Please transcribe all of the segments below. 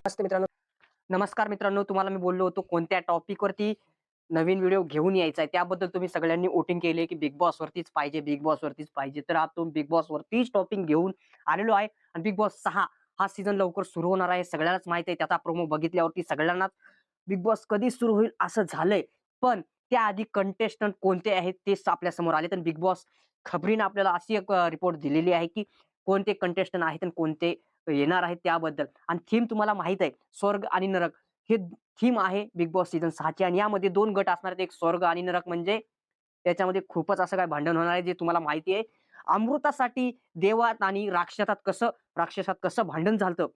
नमस्ते मित्रांनो. नमस्कार मित्रांनो, तुम्हाला मी बोललो होतो कोणत्या टॉपिकवरती नवीन व्हिडिओ घेऊन यायचा आहे. त्याबद्दल तुम्ही सगळ्यांनी वोटिंग केले, की बिग बॉस वरतीच पाहिजे, बिग बॉस वरतीच पाहिजे. तर आपण बिग बॉस वरतीच टॉपिक घेऊन आलेलो आहे आणि बिग बॉस 6 हा सीझन लवकर सुरू होणार आहे. सगळ्यांनाच माहिती आहे. त्याचा प्रोमो बघितल्यावरती सगळ्यांनाच बिग बॉस कधी सुरू होईल असं झालंय. पण त्याआधी कंटेस्टंट कोणते आहेत तेच आपल्यासमोर आलेत आणि बिग बॉस खबरीने आपल्याला अशी एक रिपोर्ट दिलेली आहे, की कोणते कंटेस्टंट आहेत आणि कोणते येणार आहेत त्याबद्दल. आणि थीम तुम्हाला माहित आहे, स्वर्ग आणि नरक हे थीम आहे बिग बॉस सीझन 6 ची आणि यामध्ये 2 गट असणार आहेत. एक स्वर्ग आणि नरक म्हणजे त्याच्यामध्ये खूपच असं काय भांडण होणार आहे जे तुम्हाला माहिती आहे. अमृतासाठी देवात आणि राक्षसात कसं भांडण झालतं,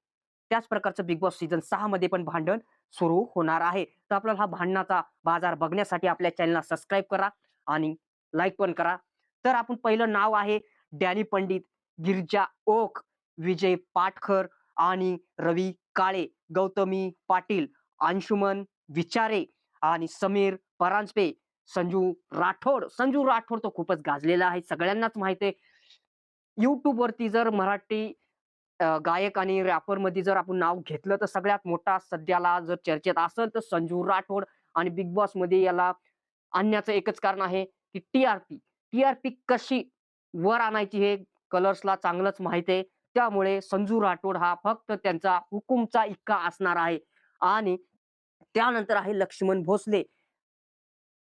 त्याच प्रकारचं बिग बॉस सीझन 6 मध्ये पण भांडण सुरू होणार आहे. तर आपल्याला हा भांडणाचा बाजार बघण्यासाठी आपल्या चॅनलला सबस्क्राईब करा आणि लाईक पण करा. तर आपण पहिलं नाव आहे डॅनी पंडित, गिरिजा ओक, विजय पाटखर आणि रवी काळे, गौतमी पाटील, अंशुमन विचारे आणि समीर परांजपे, संजू राठोड तो खूपच गाजलेला आहे. सगळ्यांनाच माहिती आहे. YouTubeवरती जर मराठी गायक आणि रॅपरमध्ये जर आपण नाव घेतलं तर सगळ्यात मोठा सध्याला जर चर्चेत असेल तर संजू राठोड आणि बिग बॉसमध्ये याला आणण्याचं एकच कारण आहे, की टी-आर-पी. टी-आर-पी कशी वर आणायची हे कलर्सला चांगलंच माहिती आहे. त्यामुळे संजू राठोड हा फक्त त्यांचा हुकूमचा इक्का असणार आहे आणि त्यानंतर आहे लक्ष्मण भोसले.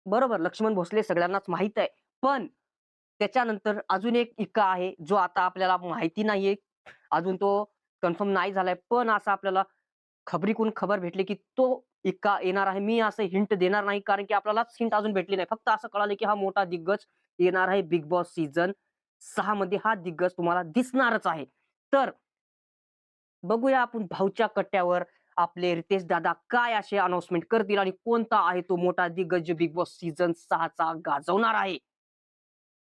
बरोबर, लक्ष्मण भोसले सगळ्यांनाच माहीत आहे. पण त्याच्यानंतर अजून एक इक्का आहे, जो आता आपल्याला माहिती नाहीये. अजून तो कन्फर्म नाही झालाय. पण असं आपल्याला खबरीकून खबर भेटली, की तो इक्का येणार आहे. मी असं हिंट देणार नाही, कारण की आपल्यालाच हिंट अजून भेटली नाही. फक्त असं कळालं, की हा मोठा दिग्गज येणार आहे बिग बॉस सीझन 6 मध्ये. हा दिग्गज तुम्हाला दिसणारच आहे. तर बघूया आपण भाऊच्या कट्ट्यावर आपले रितेश दादा काय असे अनाउन्समेंट करतील आणि कोणता आहे तो मोठा दिग्गज जो बिग बॉस सीझन 6 चा गाजवणार आहे.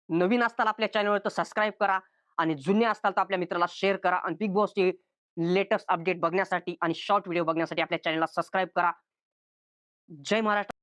नवीन असताल आपल्या चॅनलवर तर सबस्क्राईब करा आणि जुने असताल तर आपल्या मित्राला शेअर करा आणि बिग बॉसचे लेटेस्ट अपडेट बघण्यासाठी आणि शॉर्ट व्हिडिओ बघण्यासाठी आपल्या चॅनलला सबस्क्राईब करा. जय महाराष्ट्र.